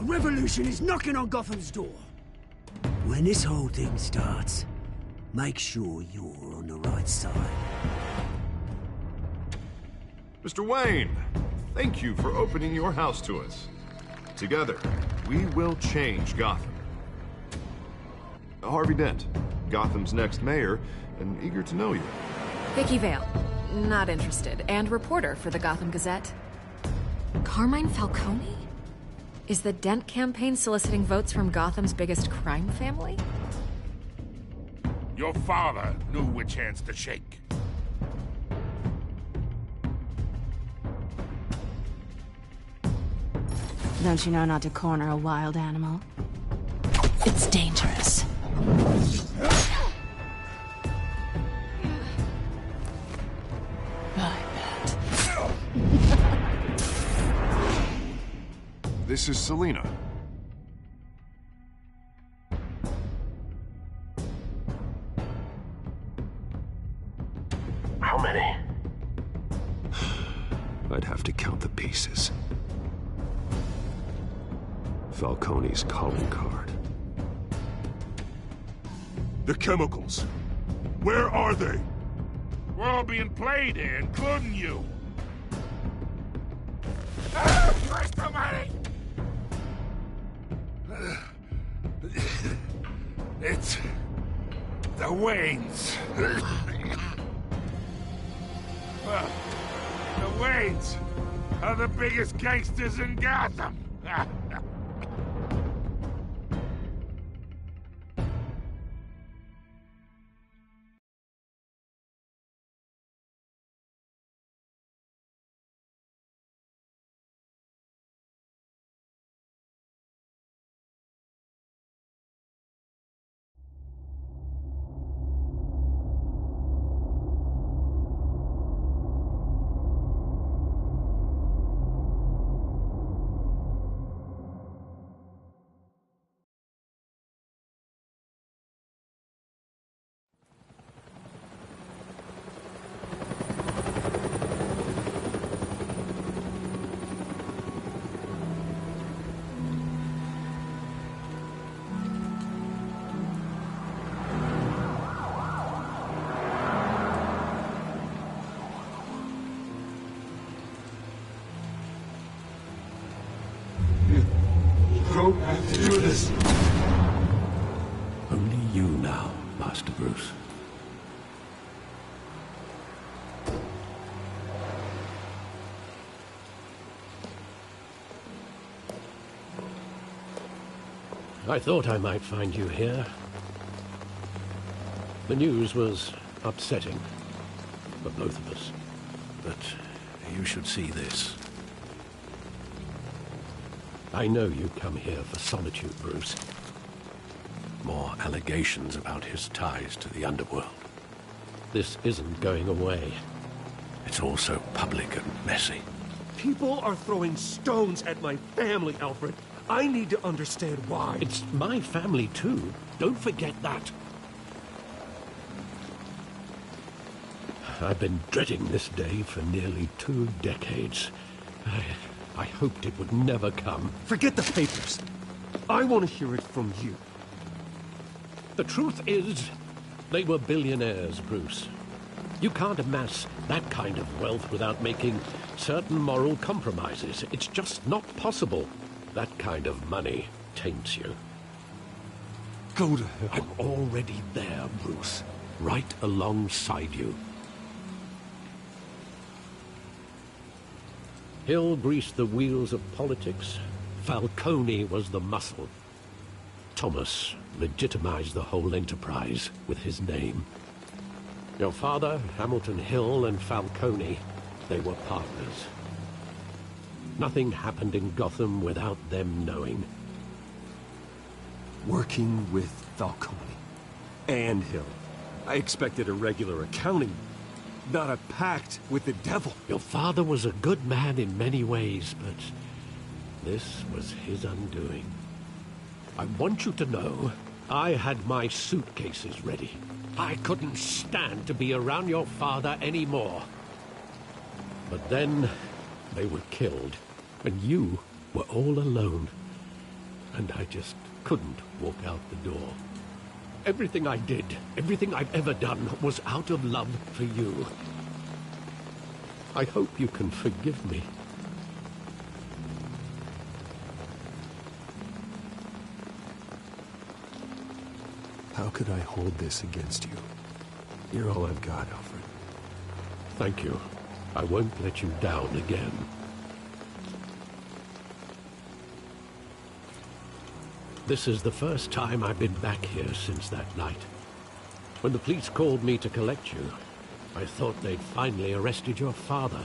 revolution is knocking on Gotham's door. When this whole thing starts, make sure you're on the right side. Mr. Wayne, thank you for opening your house to us. Together, we will change Gotham. Harvey Dent, Gotham's next mayor, and eager to know you. Vicky Vale, not interested, and reporter for the Gotham Gazette. Carmine Falcone? Is the Dent campaign soliciting votes from Gotham's biggest crime family? Your father knew which hands to shake. Don't you know not to corner a wild animal? It's dangerous. I bet. This is Selina. How many? I'd have to count the pieces. Falcone's calling card. The chemicals. Where are they? We're all being played here, including you. Ah, Christ almighty! It's the Waynes. The Waynes are the biggest gangsters in Gotham. Don't have to do this. Only you now, Master Bruce. I thought I might find you here. The news was upsetting for both of us. But you should see this. I know you come here for solitude, Bruce. More allegations about his ties to the underworld. This isn't going away. It's all so public and messy. People are throwing stones at my family, Alfred. I need to understand why. It's my family, too. Don't forget that. I've been dreading this day for nearly 2 decades. I hoped it would never come. Forget the papers. I want to hear it from you. The truth is, they were billionaires, Bruce. You can't amass that kind of wealth without making certain moral compromises. It's just not possible. That kind of money taints you. Go to hell. I'm already there, Bruce. Right alongside you. Hill greased the wheels of politics. Falcone was the muscle. Thomas legitimized the whole enterprise with his name. Your father, Hamilton Hill, and Falcone, they were partners. Nothing happened in Gotham without them knowing. Working with Falcone and Hill. I expected a regular accounting, not a pact with the devil. Your father was a good man in many ways, but this was his undoing. I want you to know, I had my suitcases ready. I couldn't stand to be around your father anymore. But then, they were killed, and you were all alone. and I just couldn't walk out the door. Everything I did, everything I've ever done, was out of love for you. I hope you can forgive me. How could I hold this against you? You're all I've got, Alfred. Thank you. I won't let you down again. This is the first time I've been back here since that night. When the police called me to collect you, I thought they'd finally arrested your father.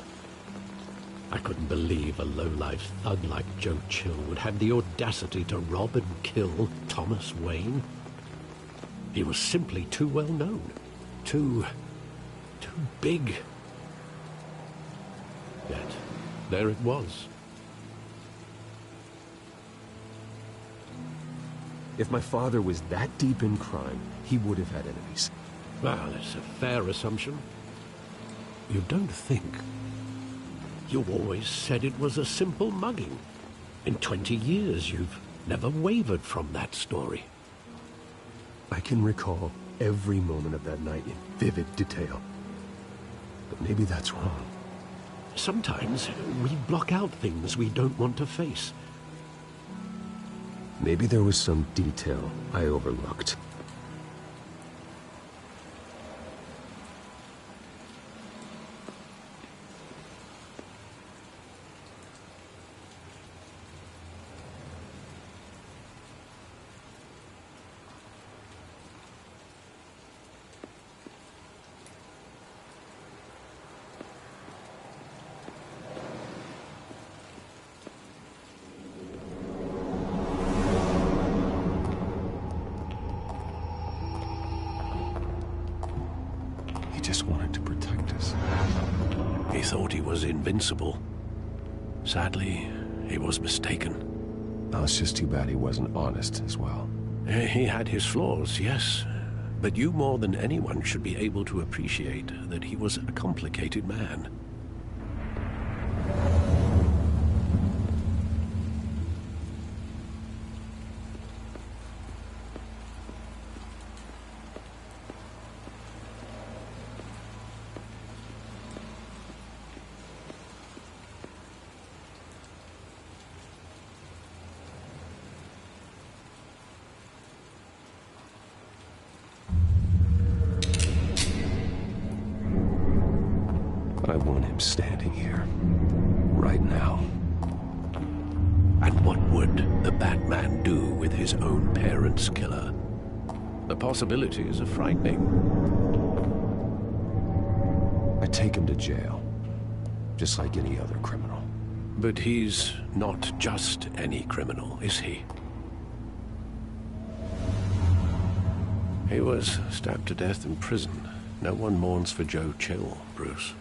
I couldn't believe a low-life thug like Joe Chill would have the audacity to rob and kill Thomas Wayne. He was simply too well known. Too big. Yet, there it was. If my father was that deep in crime, he would have had enemies. Well, it's a fair assumption. You don't think? You always said it was a simple mugging. In 20 years, you've never wavered from that story. I can recall every moment of that night in vivid detail. But maybe that's wrong. Sometimes we block out things we don't want to face. Maybe there was some detail I overlooked. He just wanted to protect us. He thought he was invincible. Sadly, he was mistaken. Oh, it's just too bad he wasn't honest as well. He had his flaws, yes. But you more than anyone should be able to appreciate that he was a complicated man. I want him standing here, right now. And what would the Batman do with his own parents' killer? The possibilities are frightening. I take him to jail, just like any other criminal. But he's not just any criminal, is he? He was stabbed to death in prison. No one mourns for Joe Chill, Bruce.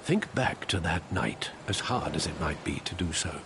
Think back to that night, as hard as it might be to do so.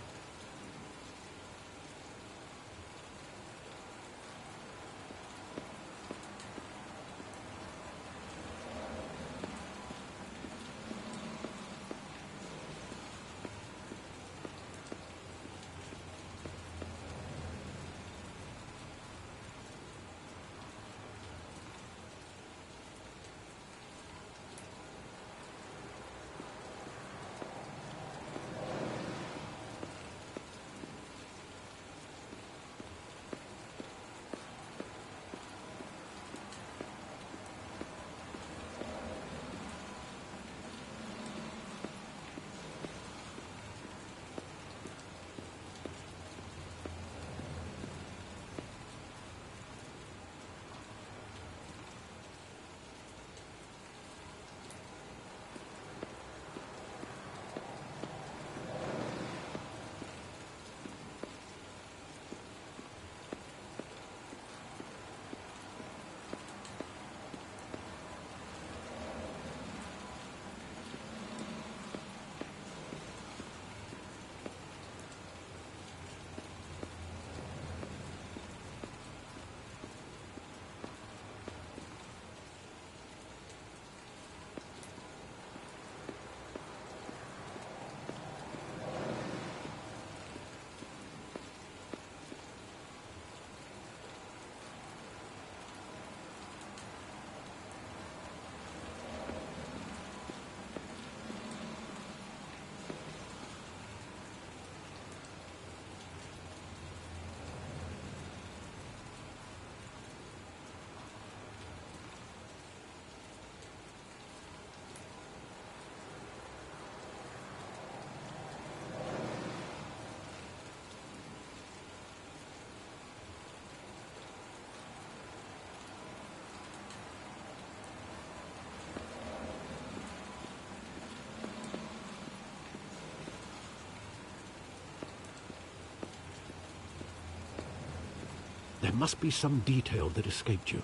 There must be some detail that escaped you.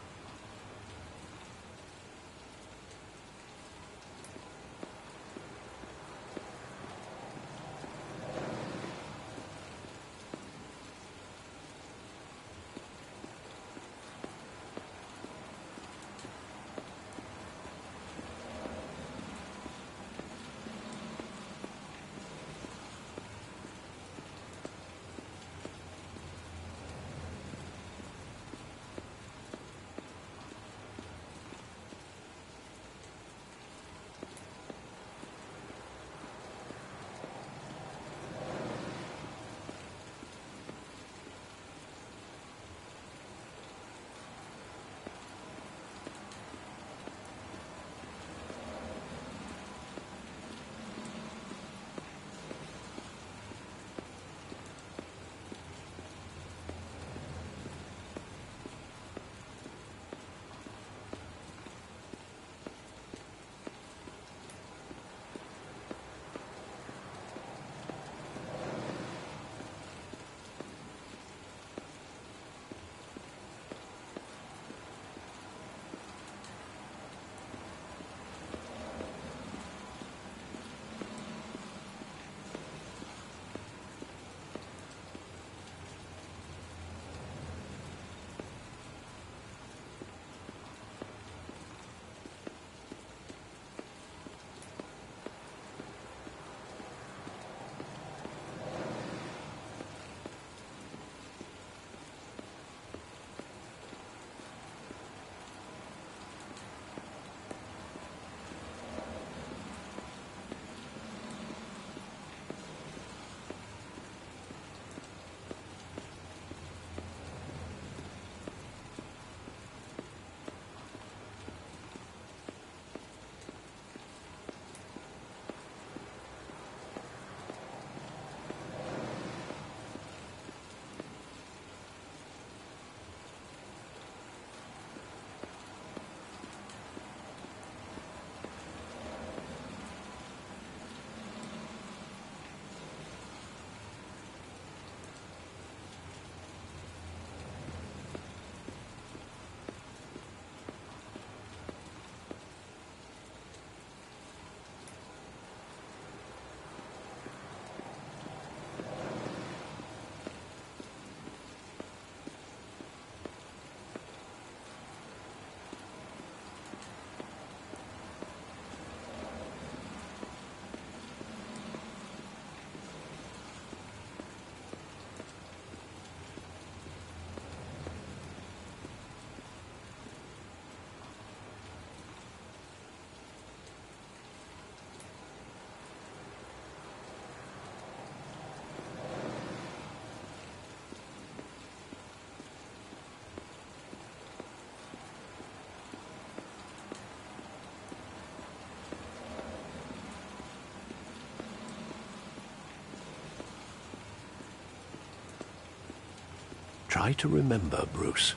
Try to remember, Bruce.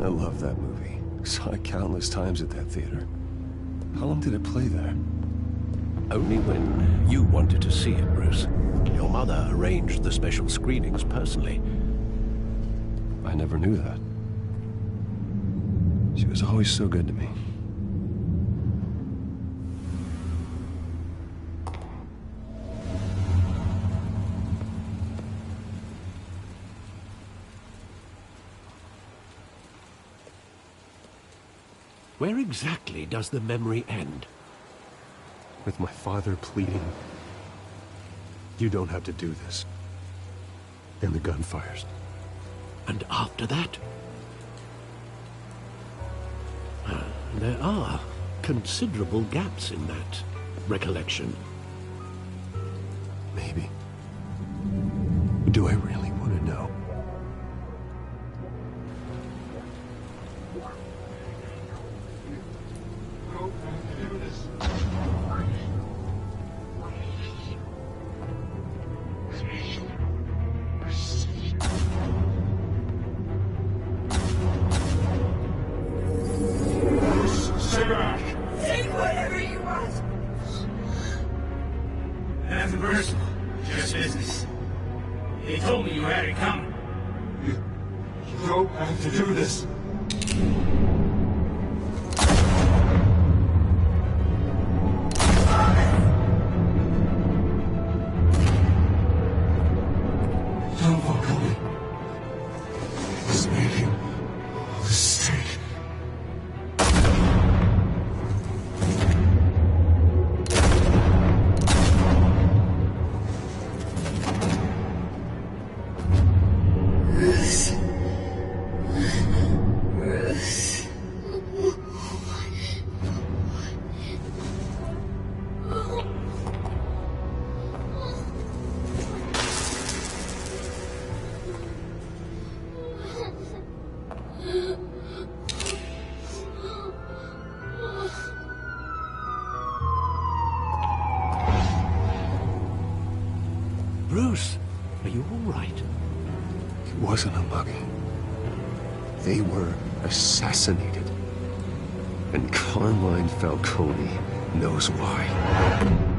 I love that movie. Saw it countless times at that theater. How long did it play there? Only when you wanted to see it, Bruce. Your mother arranged the special screenings personally. I never knew that. She was always so good to me. Where exactly does the memory end? With my father pleading, "You don't have to do this." And the gun fires. And after that? There are considerable gaps in that recollection. Maybe. Do I really want to know? Take whatever you want. Nothing personal, just business. They told me you had it coming. You don't have to do this. Don't walk away. It's making a mistake. Bruce, are you all right? It wasn't a mugging. They were assassinated. And Carmine Falcone knows why.